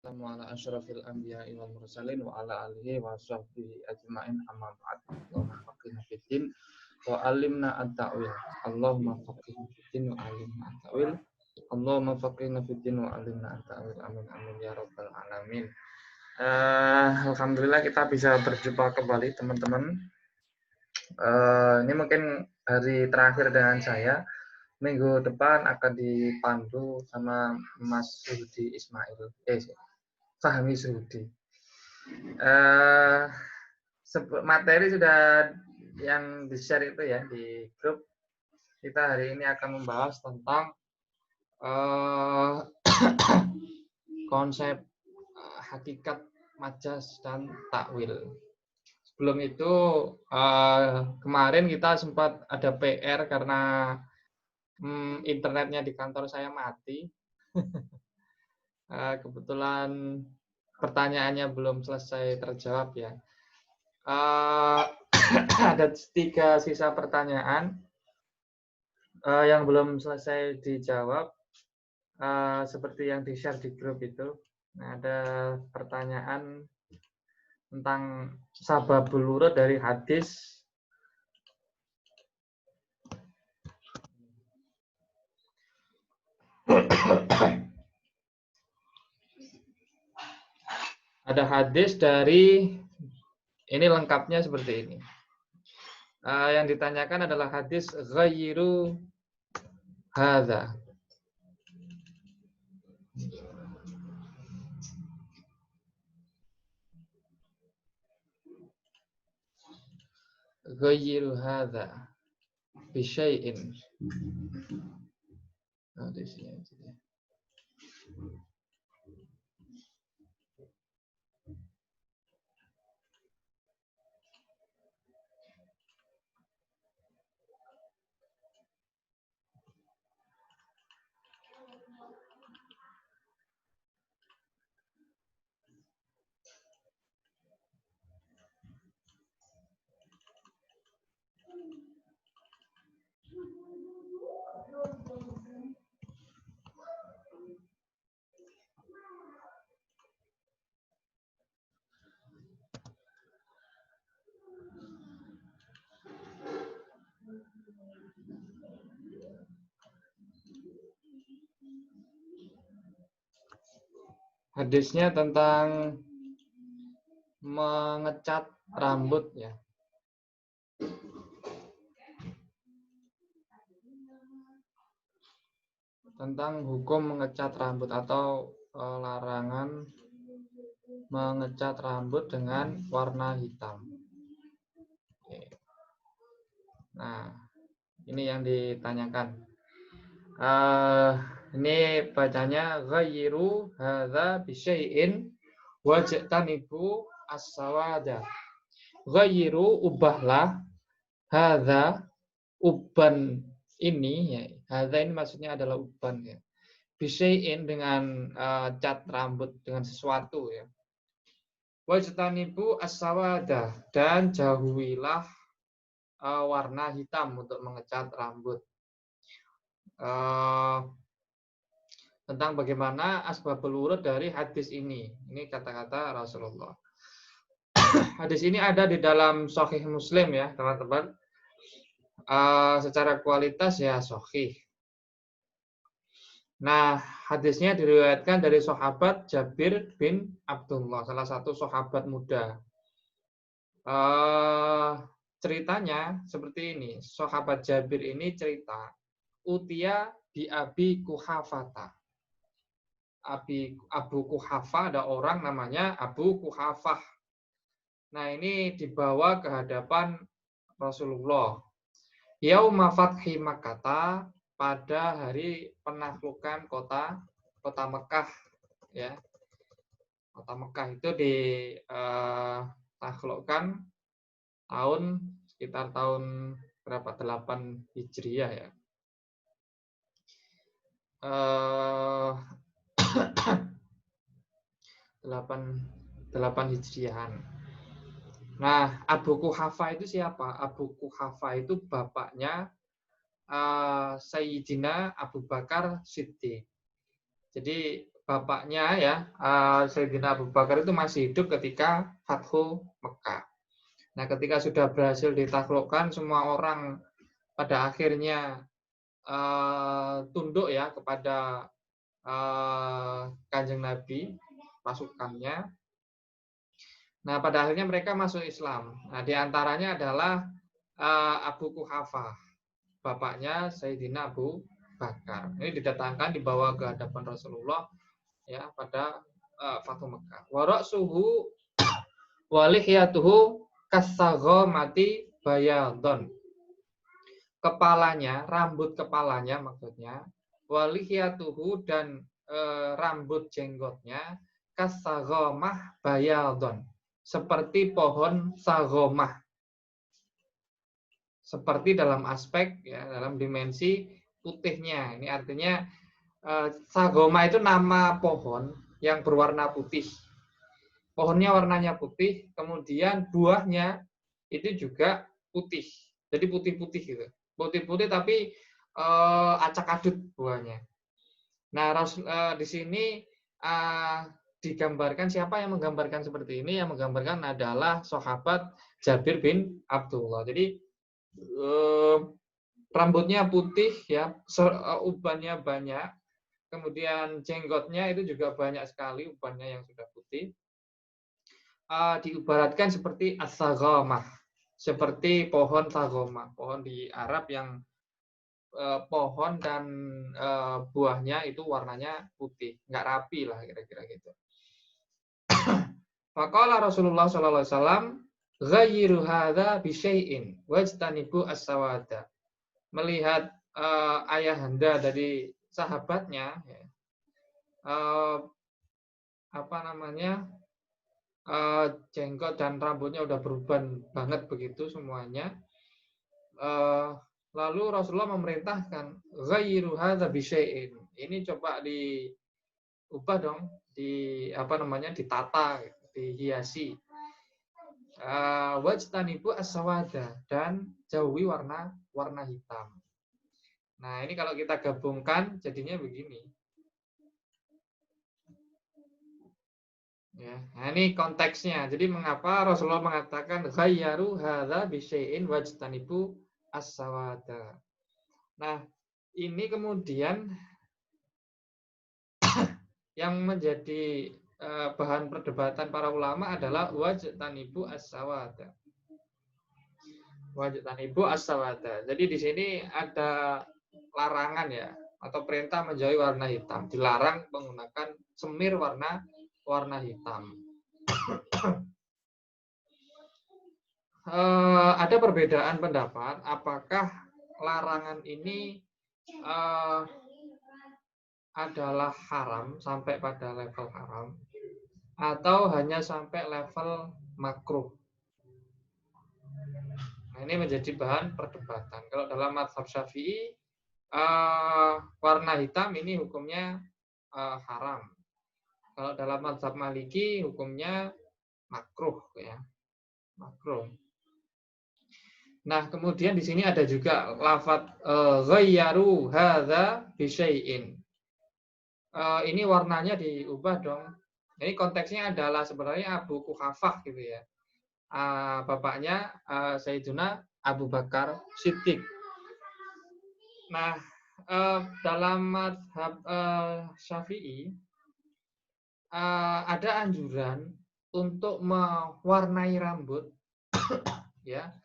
Ala asyrafil anbiya'i wal mursalin wa ala alihi wa sahbihi ajma'in amma ba'd. Allahumma faqihna fiddin wa alimna at-ta'wil. Allahumma faqihna fiddin wa alimna at-ta'wil. Allahumma faqihna fiddin wa alimna at-ta'wil. Amin amin ya rabbal alamin. Alhamdulillah kita bisa berjumpa kembali teman-teman. Ini mungkin hari terakhir dengan saya. Minggu depan akan dipandu sama Mas Suhudi Ismail. Fahmi Suhudi. Materi sudah yang di-share itu ya di grup. Kita hari ini akan membahas tentang konsep hakikat majaz dan takwil. Sebelum itu kemarin kita sempat ada PR karena internetnya di kantor saya mati. Kebetulan pertanyaannya belum selesai terjawab ya. Ada 3 sisa pertanyaan yang belum selesai dijawab, seperti yang di-share di grup itu. Nah, ada pertanyaan tentang sababul wurud dari hadis ada hadis dari ini, lengkapnya seperti ini. Yang ditanyakan adalah hadis ghayru hadza. Ghayru hadza bi syai'in. Di sini. Hadisnya tentang mengecat rambut ya. Tentang hukum mengecat rambut atau larangan mengecat rambut dengan warna hitam. Nah, ini yang ditanyakan. Ini bacanya ghayru hadza bi syai'in wajtanibu as-sawada. Ghayru, ubahlah, hadza, uban ini ya. Hadza ini maksudnya adalah uban ya. Bi syai'in dengan cat rambut, dengan sesuatu ya. Wajtanibu as-sawada, dan jauhilah warna hitam untuk mengecat rambut. Tentang bagaimana asbabul wurud dari hadis ini. Ini kata-kata Rasulullah. Hadis ini ada di dalam Sahih Muslim ya, teman-teman. Secara kualitas ya sahih. Nah, hadisnya diriwayatkan dari sahabat Jabir bin Abdullah, salah satu sahabat muda. Ceritanya seperti ini. Sahabat Jabir ini cerita, utia bi Abi Kuhafata. Abu Kuhafah, ada orang namanya Abu Kuhafah. Nah, ini dibawa ke hadapan Rasulullah. Yauma fathi Makkah, pada hari penaklukan kota Mekah ya. Kota Mekah itu ditaklukkan sekitar tahun berapa? 8 Hijriah ya. 8 Hijriahan. Nah, Abu Kuhafah itu siapa? Abu Kuhafah itu bapaknya Sayyidina Abu Bakar Siddiq. Jadi bapaknya ya, Sayyidina Abu Bakar itu masih hidup ketika Fathu Mekah. Nah, ketika sudah berhasil ditaklukkan, semua orang pada akhirnya tunduk ya kepada Kanjeng Nabi, pasukannya. Nah, pada akhirnya mereka masuk Islam. Nah, di antaranya adalah Abu Kuhafah, bapaknya Sayyidina Abu Bakar. Ini didatangkan dibawa ke hadapan Rasulullah ya pada Fathu Mekah. Warok suhu walihiyatuhu kasaghamati bayadon. Kepalanya, rambut kepalanya maksudnya, walihiyatuhu dan rambut jenggotnya kasaghamah bayadon. Seperti pohon sagomah. Seperti dalam aspek ya, dalam dimensi putihnya. Ini artinya sagoma itu nama pohon yang berwarna putih. Pohonnya warnanya putih, kemudian buahnya itu juga putih. Jadi putih-putih gitu. Putih-putih tapi acak-adut buahnya. Nah, di sini digambarkan, siapa yang menggambarkan seperti ini? Yang menggambarkan adalah sahabat Jabir bin Abdullah. Jadi rambutnya putih ya, ubannya banyak, kemudian jenggotnya itu juga banyak sekali ubannya yang sudah putih. Diibaratkan seperti as-saghamah, seperti pohon sagomah, pohon di Arab yang pohon dan buahnya itu warnanya putih, nggak rapi lah kira-kira gitu. Faqala Rasulullah sallallahu alaihi wasallam, ghayyiru hadza bi syai'in wajtanibu as-sawada. Melihat ayahanda dari sahabatnya ya, jenggot dan rambutnya udah beruban banget begitu semuanya. Lalu Rasulullah memerintahkan ghayyiru hadza bi syai'in. Ini coba diubah dong, ditata, dihiasi. Wajtanibu as-sawada, dan jauhi warna hitam. Nah, ini kalau kita gabungkan jadinya begini. Ya, nah ini konteksnya. Jadi mengapa Rasulullah mengatakan ghayyaru hadza bi syai'in wajtanibu as-sawada. Nah, ini kemudian yang menjadi bahan perdebatan para ulama adalah wajtanibu as-sawada. Wajtanibu as-sawada. Jadi di sini ada larangan ya, atau perintah menjauhi warna hitam. Dilarang menggunakan semir warna hitam. Ada perbedaan pendapat apakah larangan ini adalah haram sampai pada level haram atau hanya sampai level makruh. Nah, ini menjadi bahan perdebatan. Kalau dalam mazhab Syafi'i, warna hitam ini hukumnya haram. Kalau dalam mazhab Maliki hukumnya makruh ya. Makruh. Nah, kemudian di sini ada juga lafadz ghayyaru hadza bi syai'in. Ini warnanya diubah dong. Ini konteksnya adalah sebenarnya Abu Kuhafah gitu ya. Bapaknya Sayyiduna Abu Bakar Siddiq. Nah, dalam mazhab Syafi'i ada anjuran untuk mewarnai rambut ya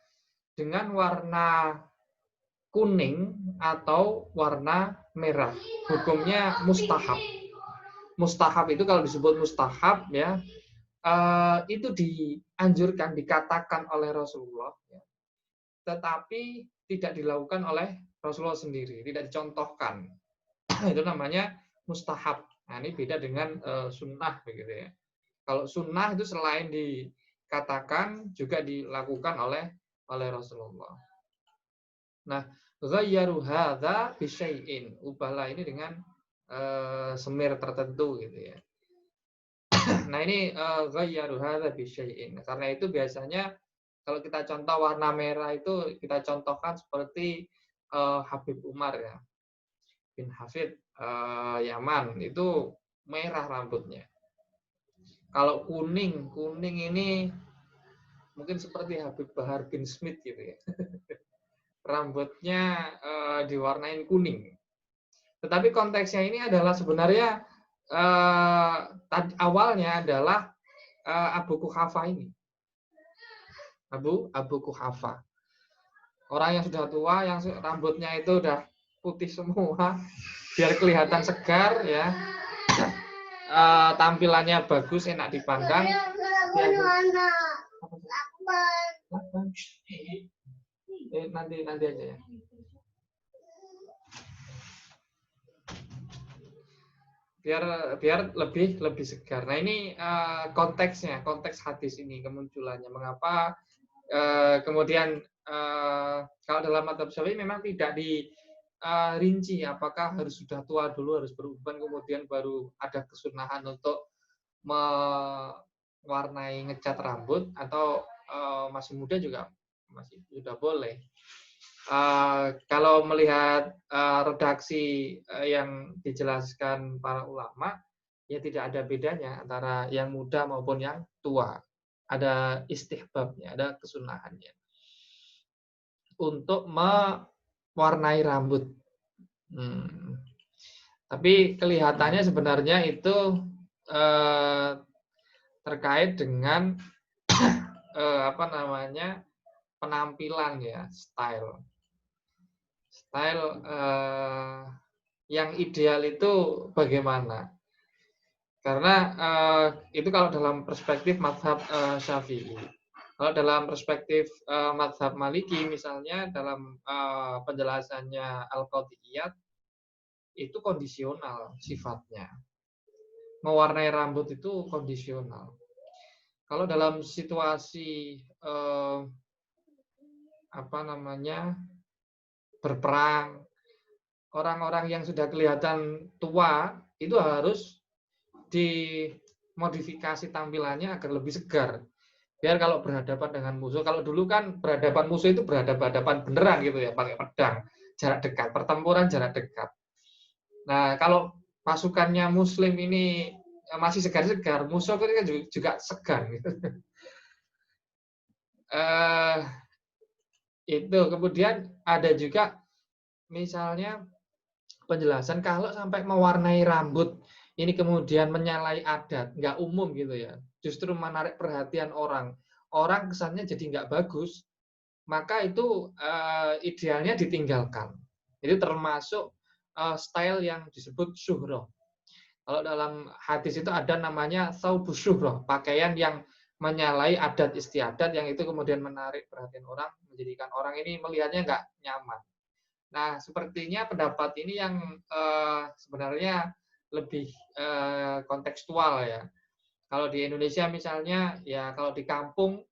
dengan warna kuning atau warna merah. Hukumnya mustahab. Mustahab itu kalau disebut mustahab ya, itu dianjurkan, dikatakan oleh Rasulullah ya, tetapi tidak dilakukan oleh Rasulullah sendiri, tidak dicontohkan. Itu namanya mustahab. Nah, ini beda dengan sunnah begitu ya. Kalau sunnah itu selain dikatakan juga dilakukan oleh Rasulullah. Nah, ghayyaru hadza bi syai'in. Ubahlah ini dengan semir tertentu gitu ya. Nah, ini ghayyaru hadza bi syai'in. Karena itu biasanya kalau kita contoh warna merah itu kita contohkan seperti Habib Umar ya. Bin Hafid Yaman itu merah rambutnya. Kalau kuning ini mungkin seperti Habib Bahar bin Smith gitu ya. Rambutnya diwarnain kuning. Tetapi konteksnya ini adalah sebenarnya awalnya adalah Abu Quhafa ini. Abu Quhafa. Orang yang sudah tua, yang rambutnya itu udah putih semua, biar kelihatan segar ya. Tampilannya bagus, enak dipandang. Nanti aja ya. Biar lebih segar. Nah ini konteksnya, konteks hadis ini kemunculannya. Mengapa kemudian kalau dalam mazhab Syafi'i memang tidak dirinci apakah harus sudah tua dulu, harus beruban, kemudian baru ada kesunahan untuk mewarnai ngecat rambut, atau masih muda juga masih sudah boleh. Kalau melihat redaksi yang dijelaskan para ulama, ya tidak ada bedanya antara yang muda maupun yang tua. Ada istihbabnya, ada kesunahannya untuk mewarnai rambut. Tapi kelihatannya sebenarnya itu terkait dengan penampilan ya, style yang ideal itu bagaimana? Karena itu kalau dalam perspektif mazhab Syafi'i. Kalau dalam perspektif mazhab Maliki misalnya, dalam penjelasannya Al-Qadiyat, itu kondisional sifatnya. Mewarnai rambut itu kondisional. Kalau dalam situasi berperang, orang-orang yang sudah kelihatan tua itu harus dimodifikasi tampilannya agar lebih segar. Biar kalau berhadapan dengan musuh, kalau dulu kan berhadapan musuh itu berhadapan beneran gitu ya, pakai pedang, jarak dekat, pertempuran jarak dekat. Nah, kalau pasukannya Muslim ini masih segar-segar, musuh kan juga segar gitu. Itu kemudian ada juga misalnya penjelasan kalau sampai mewarnai rambut ini kemudian menyalahi adat, nggak umum gitu ya, justru menarik perhatian orang kesannya jadi nggak bagus, maka itu idealnya ditinggalkan. Itu termasuk style yang disebut syuhroh. Kalau dalam hadis itu ada namanya saubus syuhroh, pakaian yang menyalahi adat istiadat, yang itu kemudian menarik perhatian orang, menjadikan orang ini melihatnya nggak nyaman. Nah, sepertinya pendapat ini yang sebenarnya lebih kontekstual ya. Kalau di Indonesia misalnya, ya kalau di kampung,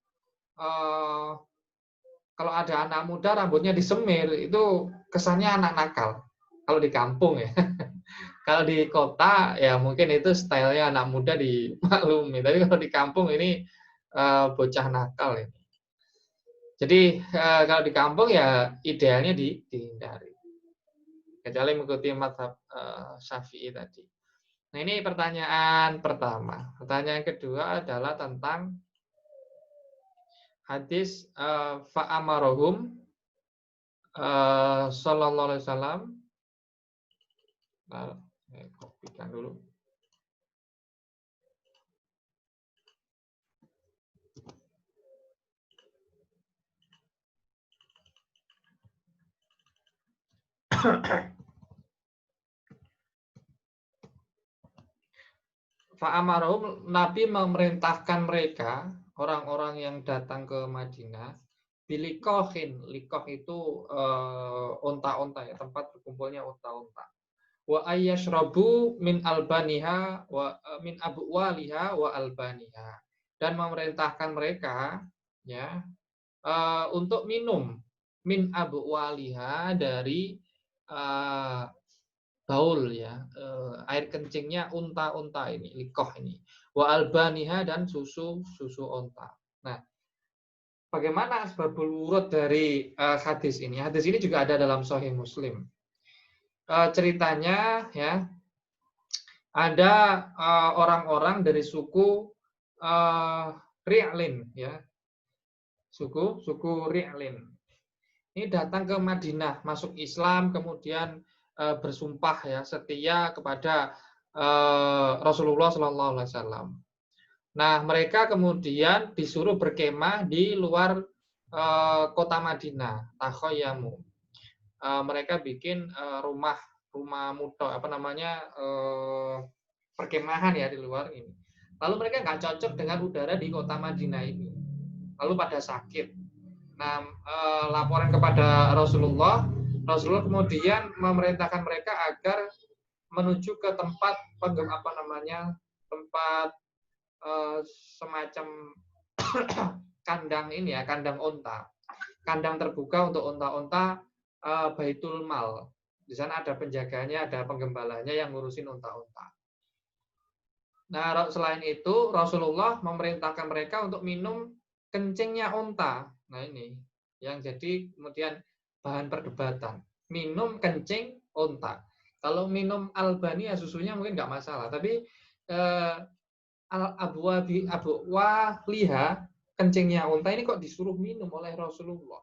kalau ada anak muda rambutnya disemir, itu kesannya anak nakal. Kalau di kampung ya. Kalau di kota, ya mungkin itu stylenya anak muda dimaklumi. Tapi kalau di kampung ini bocah nakal ini. Jadi kalau di kampung ya idealnya dihindari. Kecuali mengikuti mazhab Syafi'i tadi. Nah ini pertanyaan pertama. Pertanyaan kedua adalah tentang hadis fa'amarohum sallallahu alaihi wasallam. Nah, saya kopikan dulu. Fa'amarahum, Nabi memerintahkan mereka, orang-orang yang datang ke Madinah, bilikohin. Likoh itu onta-onta ya, tempat berkumpulnya onta-onta. Wa ayyashrabu min albaniha wa min abwaliha wa albaniha. Dan memerintahkan mereka ya untuk minum min abwaliha, dari baul ya, air kencingnya unta-unta ini, likoh ini, wa albaniha, dan susu onta. Nah, bagaimana asbabul wurud dari hadis ini? Hadis ini juga ada dalam Sahih Muslim. Ceritanya ya, ada orang-orang dari suku Ri'lin, ya, suku Ri'lin. Ini datang ke Madinah, masuk Islam, kemudian bersumpah ya setia kepada Rasulullah Shallallahu Alaihi Wasallam. Nah, mereka kemudian disuruh berkemah di luar kota Madinah, takhoyamu. Mereka bikin rumah muto, apa namanya, perkemahan ya di luar ini. Lalu mereka nggak cocok dengan udara di kota Madinah ini. Lalu pada sakit. Nah, laporan kepada Rasulullah. Rasulullah kemudian memerintahkan mereka agar menuju ke tempat apa namanya, tempat semacam kandang ini ya, kandang onta, kandang terbuka untuk onta-onta, Baitul Mal. Di sana ada penjaganya, ada penggembalanya yang ngurusin onta-onta. Nah, selain itu Rasulullah memerintahkan mereka untuk minum kencingnya onta. Nah, ini yang jadi kemudian bahan perdebatan. Minum kencing onta. Kalau minum Albania susunya mungkin nggak masalah, tapi Abu Waliha, kencingnya unta ini kok disuruh minum oleh Rasulullah.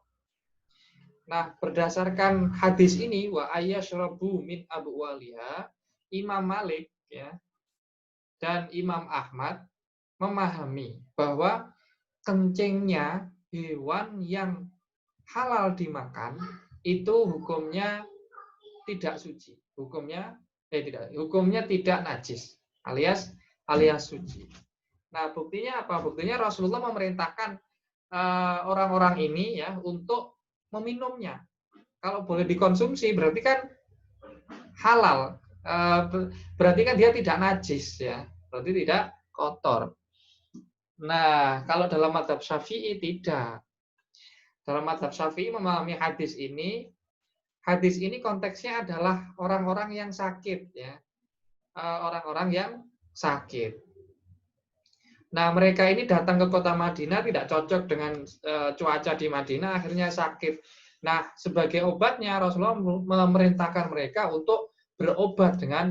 Nah, berdasarkan hadis ini, wa ayyashrabu min Abu Waliha, Imam Malik ya dan Imam Ahmad memahami bahwa kencingnya hewan yang halal dimakan itu hukumnya tidak suci, hukumnya tidak najis, alias suci. Nah, buktinya apa? Buktinya Rasulullah memerintahkan orang-orang ini ya untuk meminumnya. Kalau boleh dikonsumsi berarti kan halal. Berarti kan dia tidak najis ya. Berarti tidak kotor. Nah, kalau dalam mazhab Syafi'i tidak. Dalam mazhab Syafi'i memahami hadis ini konteksnya adalah orang-orang yang sakit ya. Orang-orang yang sakit. Nah, mereka ini datang ke kota Madinah tidak cocok dengan cuaca di Madinah, akhirnya sakit. Nah, sebagai obatnya Rasulullah memerintahkan mereka untuk berobat dengan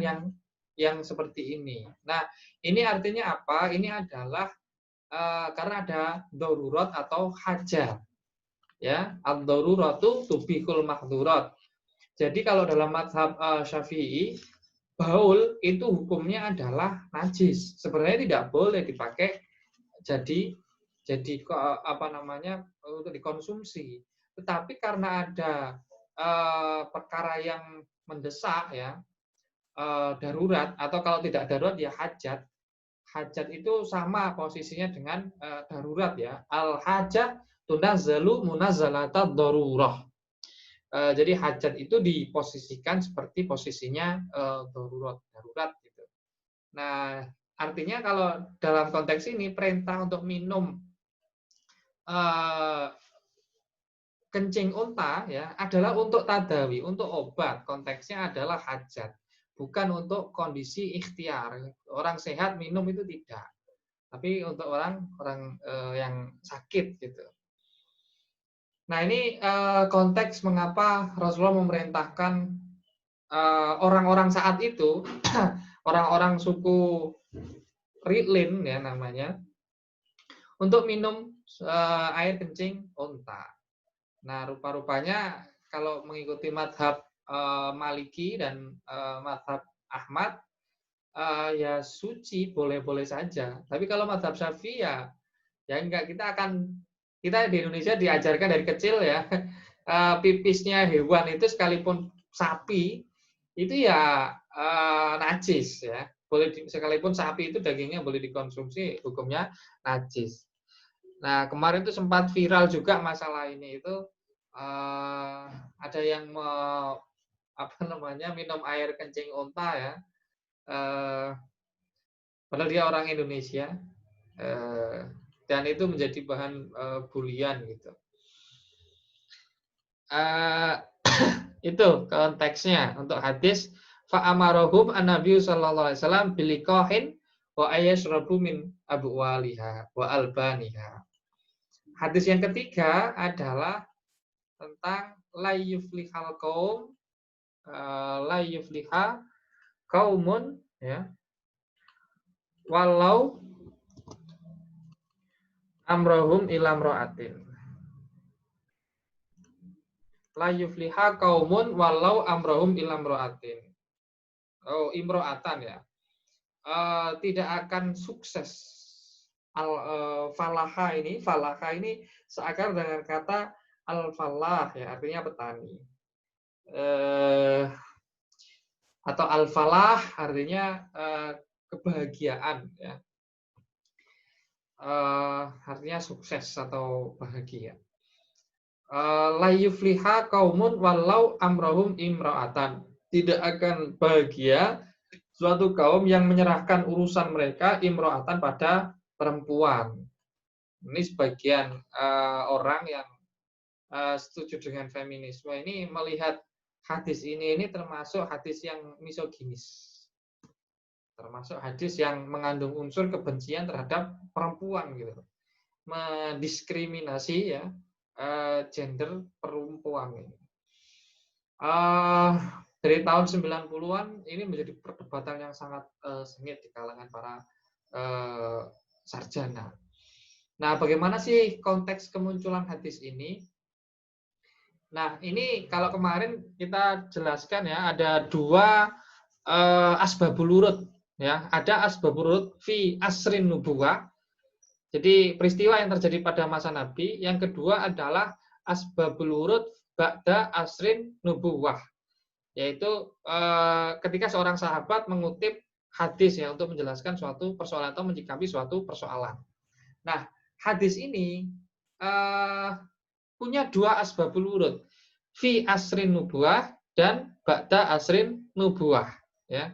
yang seperti ini. Nah, ini artinya apa? Ini adalah karena ada darurat atau hajat. Ya, ad-daruratu tubihul mahdurat. Jadi kalau dalam mazhab Syafi'i, baul itu hukumnya adalah najis. Sebenarnya tidak boleh dipakai jadi apa namanya, untuk dikonsumsi. Tetapi karena ada perkara yang mendesak ya, darurat, atau kalau tidak darurat ya hajat. Hajat itu sama posisinya dengan darurat ya. Al hajat tunazzalu munazzalatat darurah. Jadi hajat itu diposisikan seperti posisinya darurat gitu. Nah, artinya kalau dalam konteks ini perintah untuk minum kencing unta ya adalah untuk tadawi, untuk obat. Konteksnya adalah hajat, bukan untuk kondisi ikhtiar. Orang sehat minum itu tidak, tapi untuk orang yang sakit gitu. Nah, ini konteks mengapa Rasulullah memerintahkan orang-orang saat itu, orang-orang suku Ri'lin ya namanya, untuk minum air kencing unta. Nah, rupa-rupanya kalau mengikuti madhab Maliki dan madhab Ahmad, ya suci, boleh-boleh saja. Tapi kalau madhab Syafi'i ya enggak. Kita di Indonesia diajarkan dari kecil ya, pipisnya hewan itu sekalipun sapi itu ya najis ya. Sekalipun sapi itu dagingnya boleh dikonsumsi, hukumnya najis. Nah, kemarin itu sempat viral juga masalah ini itu, ada yang minum air kencing unta ya, padahal dia orang Indonesia, dan itu menjadi bahan bulian gitu. Itu konteksnya untuk hadis fa'amarohum an-nabiy sallallahu alaihi wasallam biliqahin wa ayashrabu min Abu Waliha wa albaniha. Hadis yang ketiga adalah tentang la yuflihal qaum, la yufliha qaumun ya, walau amrohum ila imra'atin. La yufliha kaumun walau amrohum ila imra'atin. Oh, imro'atan ya. Tidak akan sukses. Falaha ini seakar dengan kata al-falah ya, artinya petani. Atau al-falah artinya kebahagiaan ya. Artinya sukses atau bahagia. La yufliha kaumun walau amrohum imra'atan. Tidak akan bahagia suatu kaum yang menyerahkan urusan mereka imro'atan pada perempuan. Ini sebagian orang yang setuju dengan feminisme ini melihat hadis ini termasuk hadis yang misoginis. Termasuk hadis yang mengandung unsur kebencian terhadap perempuan gitu. Mendiskriminasi ya gender perempuan ini. Dari tahun 90-an ini menjadi perdebatan yang sangat sengit di kalangan para sarjana. Nah, bagaimana sih konteks kemunculan hadis ini? Nah, ini kalau kemarin kita jelaskan ya, ada dua asbabul urud ya. Ada asbabul urud fi asrin nubuwah. Jadi peristiwa yang terjadi pada masa Nabi. Yang kedua adalah asbabul urud ba'da asrin nubuwah. Yaitu ketika seorang sahabat mengutip hadis ya untuk menjelaskan suatu persoalan atau menyikapi suatu persoalan. Nah, hadis ini punya dua asbabul urud, fi asrin nubuwah dan ba'da asrin nubuwah. Ya.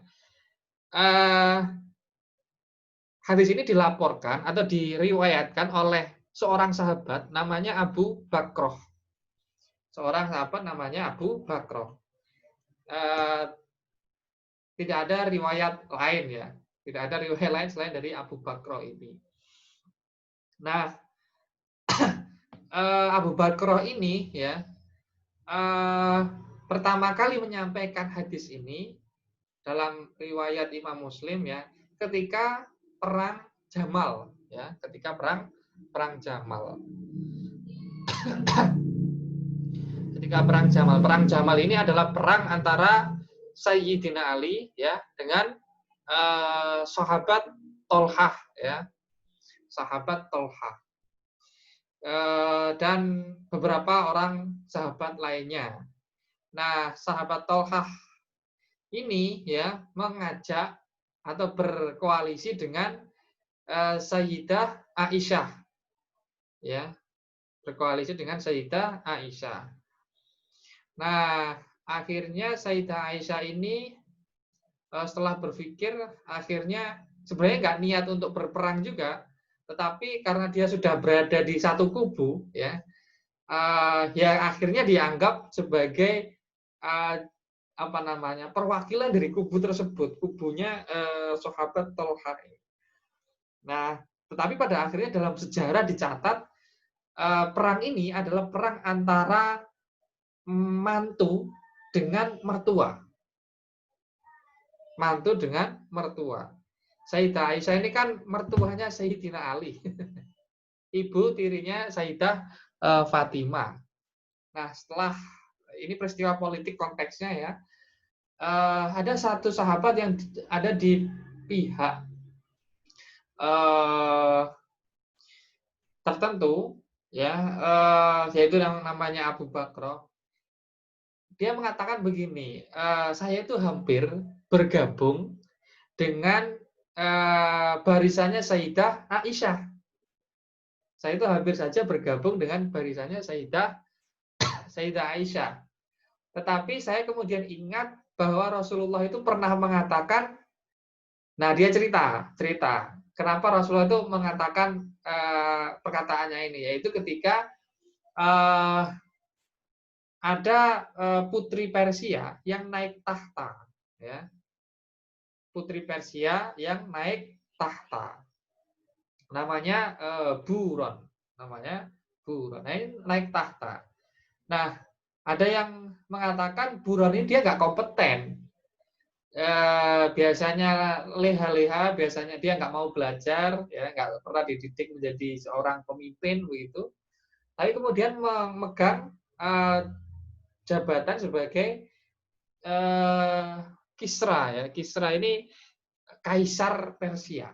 Hadis ini dilaporkan atau diriwayatkan oleh seorang sahabat namanya Abu Bakroh. Seorang sahabat namanya Abu Bakroh. Tidak ada riwayat lain ya, tidak ada riwayat lain selain dari Abu Bakroh ini. Nah, Abu Bakroh ini ya pertama kali menyampaikan hadis ini dalam riwayat Imam Muslim ya ketika perang Jamal ya, ketika perang Jamal. Ketika perang Jamal. Perang Jamal ini adalah perang antara Sayyidina Ali ya dengan sahabat Tolhah ya. Sahabat Tolhah. Dan beberapa orang sahabat lainnya. Nah, sahabat Tolhah ini ya mengajak atau berkoalisi dengan Sayyidah Aisyah. Ya. Berkoalisi dengan Sayyidah Aisyah. Nah, akhirnya Sayyidah Aisyah ini setelah berpikir akhirnya sebenarnya nggak niat untuk berperang juga, tetapi karena dia sudah berada di satu kubu ya, ya akhirnya dianggap sebagai perwakilan dari kubu tersebut, kubunya sahabat Tolhah. Nah, tetapi pada akhirnya dalam sejarah dicatat perang ini adalah perang antara mantu dengan mertua. Mantu dengan mertua. Sayyidah Aisyah ini kan mertuanya Sayyidina Ali. Ibu tirinya Sayyidah Fatimah. Nah, setelah ini peristiwa politik konteksnya ya, ada satu sahabat yang ada di pihak tertentu ya, yaitu yang namanya Abu Bakroh. Dia mengatakan begini, saya itu hampir bergabung dengan barisannya Sayyidah Aisyah. Saya itu hampir saja bergabung dengan barisannya Sayyidah Aisyah. Tetapi saya kemudian ingat bahwa Rasulullah itu pernah mengatakan, nah dia cerita kenapa Rasulullah itu mengatakan perkataannya ini, yaitu ketika ada putri Persia yang naik tahta, ya. Putri Persia yang naik tahta, namanya Buron, Nah, ini naik tahta. Nah, ada yang mengatakan Buron ini dia nggak kompeten, biasanya leha-leha, biasanya dia nggak mau belajar, ya nggak pernah dididik menjadi seorang pemimpin begitu. Tapi kemudian memegang jabatan sebagai Kisra, ya. Kisra ini kaisar Persia.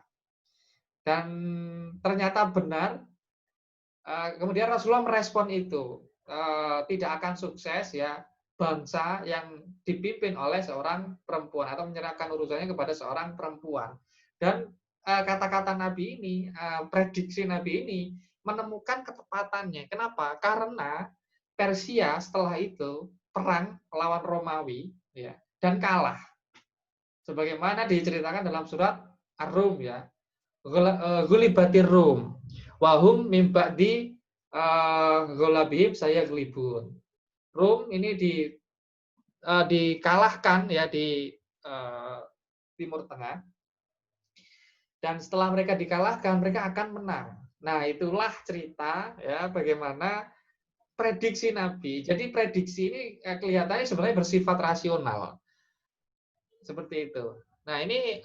Dan ternyata benar. Kemudian Rasulullah merespon itu. Tidak akan sukses ya bangsa yang dipimpin oleh seorang perempuan atau menyerahkan urusannya kepada seorang perempuan. Dan kata-kata Nabi ini, prediksi Nabi ini menemukan ketepatannya. Kenapa? Karena Persia setelah itu perang melawan Romawi, ya, dan kalah. Sebagaimana diceritakan dalam surat Ar-Rum, ya. Gulibatir Rum. Wahum mim ba'di ghalabihim saya gelibun. Rum ini dikalahkan ya di Timur Tengah, dan setelah mereka dikalahkan mereka akan menang. Nah, itulah cerita ya bagaimana prediksi Nabi. Jadi prediksi ini kelihatannya sebenarnya bersifat rasional. Seperti itu. Nah, ini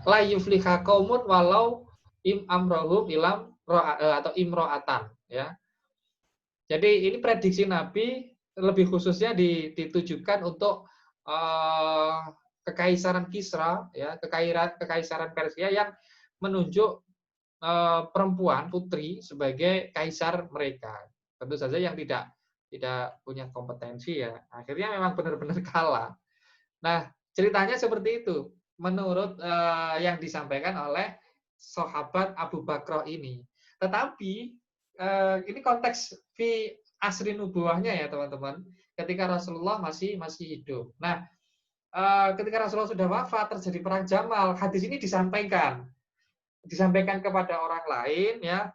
la yufliha qaumun walau im amrohum ilam atau imro'atan, ya. Jadi ini prediksi Nabi lebih khususnya ditujukan untuk kekaisaran Kisra, ya, kekaisaran Persia yang menunjuk perempuan putri sebagai kaisar mereka. Tentu saja yang tidak punya kompetensi, ya. Akhirnya memang benar-benar kalah. Nah, ceritanya seperti itu menurut yang disampaikan oleh sahabat Abu Bakr ini. Tetapi ini konteks fi asri nubuahnya ya teman-teman, ketika Rasulullah masih hidup. Nah, ketika Rasulullah sudah wafat terjadi perang Jamal, hadis ini disampaikan kepada orang lain ya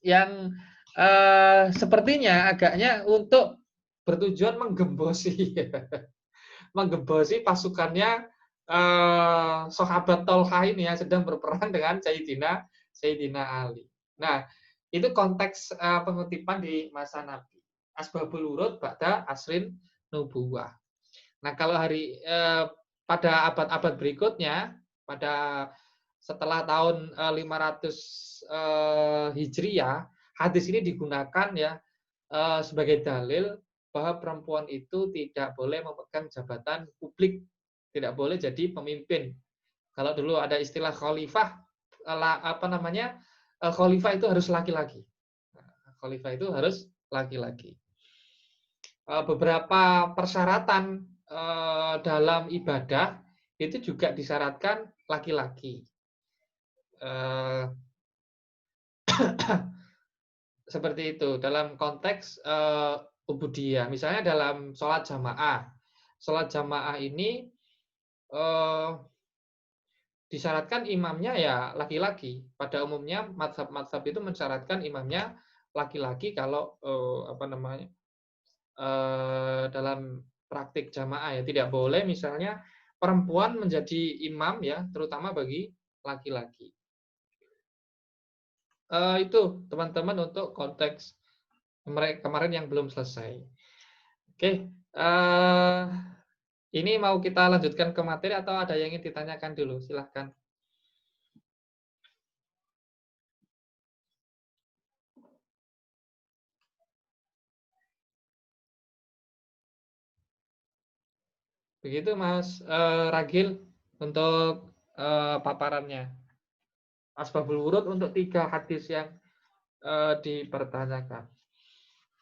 yang sepertinya agaknya untuk bertujuan menggembosi pasukannya sahabat Tolha ini yang sedang berperang dengan Sayyidina Ali. Nah, itu konteks pengutipan di masa Nabi. Asbabul wurud ba'da asrin nubuwah. Nah, kalau pada abad-abad berikutnya, pada setelah tahun 500 Hijriah, hadis ini digunakan ya sebagai dalil bahwa perempuan itu tidak boleh memegang jabatan publik, tidak boleh jadi pemimpin. Kalau dulu ada istilah khalifah, khalifah itu harus laki-laki. Khalifah itu harus laki-laki. Beberapa persyaratan dalam ibadah itu juga disyaratkan laki-laki. Seperti itu dalam konteks ubudiyah. Misalnya dalam sholat jamaah ini disyaratkan imamnya ya laki-laki. Pada umumnya mazhab itu mensyaratkan imamnya laki-laki kalau dalam praktik jamaah ya tidak boleh misalnya perempuan menjadi imam ya, terutama bagi laki-laki. Itu teman-teman untuk konteks kemarin yang belum selesai. Oke, ini mau kita lanjutkan ke materi atau ada yang ingin ditanyakan dulu? Silahkan. Begitu Mas Ragil untuk paparannya. Asbabul wurud untuk 3 hadis yang dipertanyakan.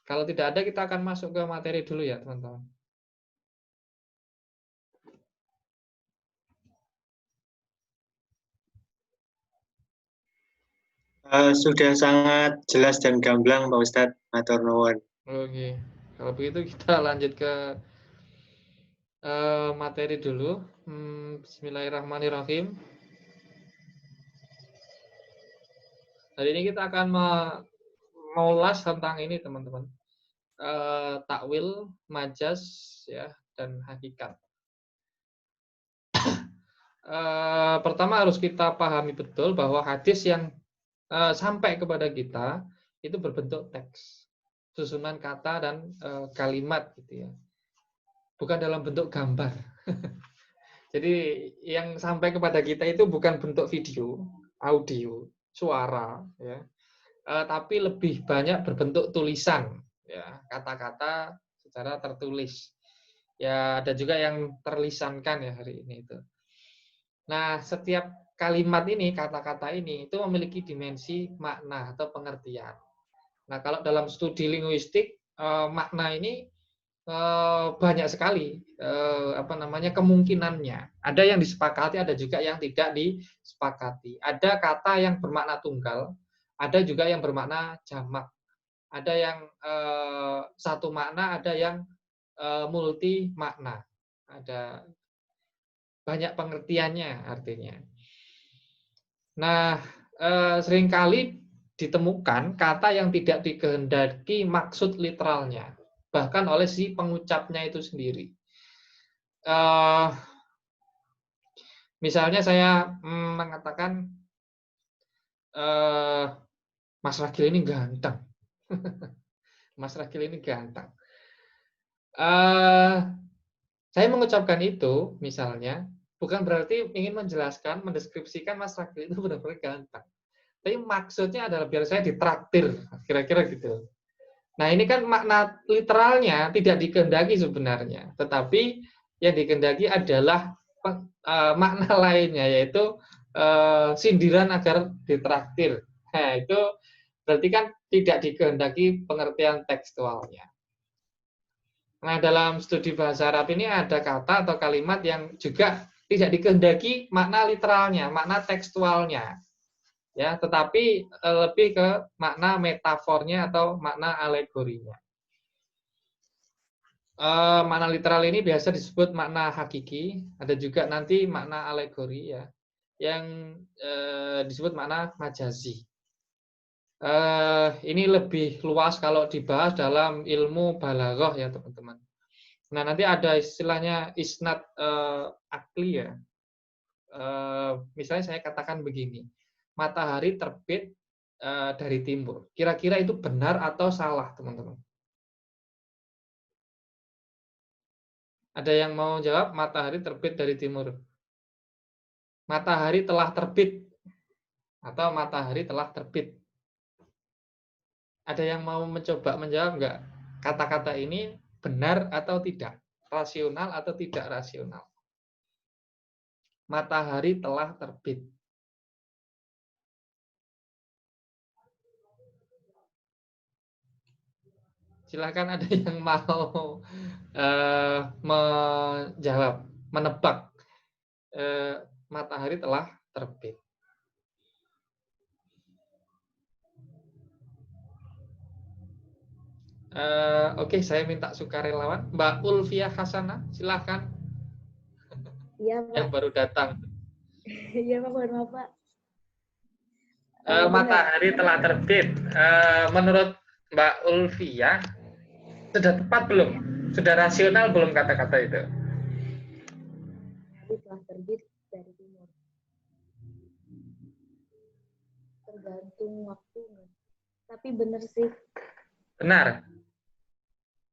Kalau tidak ada, kita akan masuk ke materi dulu ya, teman-teman. Sudah sangat jelas dan gamblang, Pak Ustadz. Matur nuwun. Oke, kalau begitu kita lanjut ke materi dulu. Bismillahirrahmanirrahim. Hari ini kita akan mengulas tentang ini, teman-teman. Takwil, majas, ya, dan hakikat. Pertama harus kita pahami betul bahwa hadis yang sampai kepada kita itu berbentuk teks, susunan kata dan kalimat, gitu ya. Bukan dalam bentuk gambar. Jadi yang sampai kepada kita itu bukan bentuk video, audio, suara, ya, tapi lebih banyak berbentuk tulisan, ya, kata-kata secara tertulis. Ya, ada juga yang terlisankan ya hari ini itu. Nah, setiap kalimat ini, kata-kata ini itu memiliki dimensi makna atau pengertian. Nah, kalau dalam studi linguistik, makna ini banyak sekali kemungkinannya. Ada yang disepakati, ada juga yang tidak disepakati. Ada kata yang bermakna tunggal, ada juga yang bermakna jamak. Ada yang satu makna, ada yang multi makna. Ada banyak pengertiannya artinya. Nah, seringkali ditemukan kata yang tidak dikehendaki maksud literalnya, bahkan oleh si pengucapnya itu sendiri. Misalnya saya mengatakan, Mas Ragil ini ganteng. Mas Ragil ini ganteng. Saya mengucapkan itu, misalnya, bukan berarti ingin menjelaskan, mendeskripsikan Mas Ragil itu benar-benar ganteng. Tapi maksudnya adalah biar saya ditraktir, kira-kira gitu. Nah, ini kan makna literalnya tidak dikehendaki sebenarnya, tetapi yang dikehendaki adalah makna lainnya, yaitu sindiran agar ditraktir. Nah, itu berarti kan tidak dikehendaki pengertian tekstualnya. Nah, dalam studi bahasa Arab ini ada kata atau kalimat yang juga tidak dikehendaki makna literalnya, makna tekstualnya. Ya, tetapi lebih ke makna metafornya atau makna alegorinya. Makna literal ini biasa disebut makna hakiki, ada juga nanti makna alegori ya, yang disebut makna majazi. Ini lebih luas kalau dibahas dalam ilmu balaghah ya teman-teman. Nah, nanti ada istilahnya isnad akli ya. Misalnya saya katakan begini, matahari terbit dari timur. Kira-kira itu benar atau salah, teman-teman? Ada yang mau jawab matahari terbit dari timur? Matahari telah terbit atau matahari telah terbit? Ada yang mau mencoba menjawab enggak? Kata-kata ini benar atau tidak? Rasional atau tidak rasional? Matahari telah terbit. Silahkan ada yang mau menjawab, menebak. Matahari telah terbit. Oke, saya minta sukarelawan. Mbak Ulfiah Hasanah, silahkan. Iya, Pak. Yang baru datang. Iya, Pak. Mohon maaf, Pak. Matahari telah terbit. Menurut Mbak Ulfiah, sudah tepat belum? Sudah rasional belum kata-kata itu? Matahari telah terbit dari timur. Tergantung waktunya. Tapi benar sih. Benar.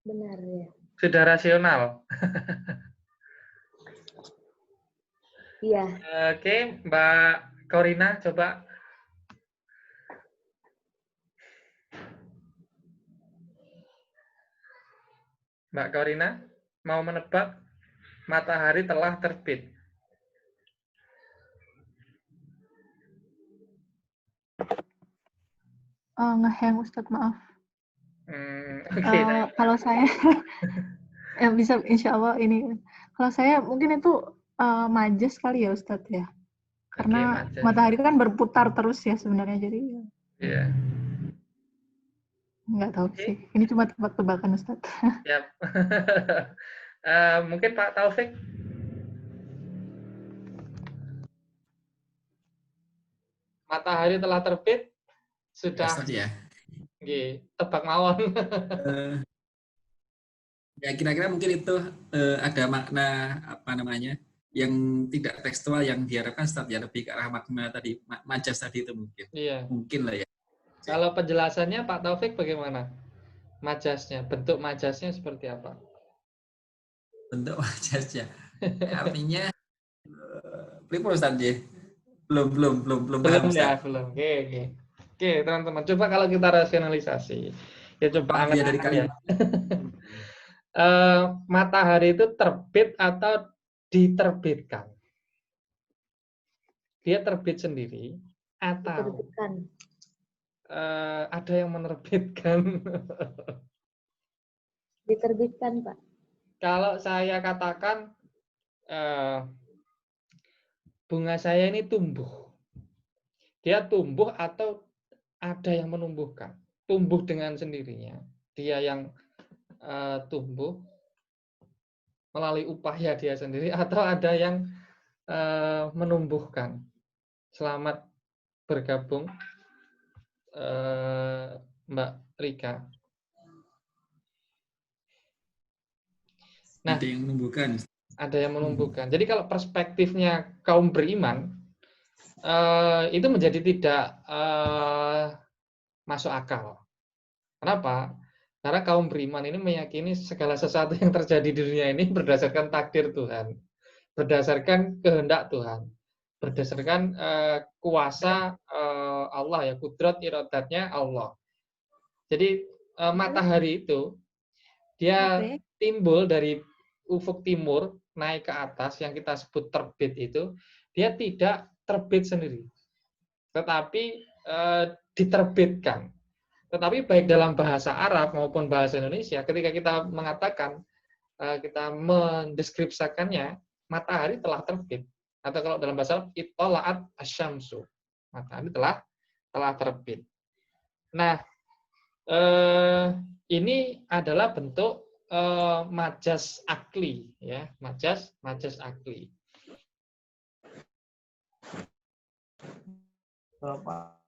Benar ya. Sudah rasional. Iya. Oke, Mbak Korina, coba. Mbak Korina, mau menebak? Matahari telah terbit. Ngehang Ustadz, maaf. Oke, kalau saya ya bisa insya Allah ini. Kalau saya mungkin itu majas kali ya Ustadz ya. Karena Oke, matahari kan berputar terus ya sebenarnya, jadi iya. nggak tahu sih. Ini cuma tebak-tebakan Ustadz. Siap. Mungkin Pak Taufik. Matahari telah terbit. Sudah. Ya. Tebak mawon. Ya kira-kira mungkin itu ada makna apa namanya yang tidak tekstual yang diharapkan Ustaz ya, lebih ke arah makna tadi majas tadi itu mungkin. Iya. Mungkin lah ya. Kalau penjelasannya Pak Taufik bagaimana? Majasnya, bentuk majasnya seperti apa? Bentuk majasnya. Artinya Pripun Ustaz nggih? Belum Belum paham ya, Ustaz. belum. Oke. Oke, teman-teman. Coba kalau kita rasionalisasi. Ya coba Maaf ya dari angan-angan ya. kalimat. Matahari itu terbit atau diterbitkan? Dia terbit sendiri atau Diterbitkan. ada yang menerbitkan? Diterbitkan, Pak. Kalau saya katakan bunga saya ini tumbuh. Dia tumbuh atau ada yang menumbuhkan? Tumbuh dengan sendirinya. Dia yang tumbuh melalui upaya dia sendiri atau ada yang menumbuhkan. Selamat bergabung Mbak Rika. Nah, Ada yang menumbuhkan. ada yang menumbuhkan. Jadi kalau perspektifnya kaum beriman itu menjadi tidak masuk akal. Kenapa? Karena kaum beriman ini meyakini segala sesuatu yang terjadi di dunia ini berdasarkan takdir Tuhan, berdasarkan kehendak Tuhan, berdasarkan kuasa Allah ya, kudrat iradatnya Allah. Jadi matahari itu dia timbul dari ufuk timur naik ke atas yang kita sebut terbit itu, dia tidak terbit sendiri, tetapi diterbitkan. Tetapi baik dalam bahasa Arab maupun bahasa Indonesia, ketika kita mengatakan, kita mendeskripsikannya, matahari telah terbit. Atau kalau dalam bahasa Arab, ittola'at asyamsu. Matahari telah terbit. Nah, ini adalah bentuk majas akli, ya, majas akli. Bapak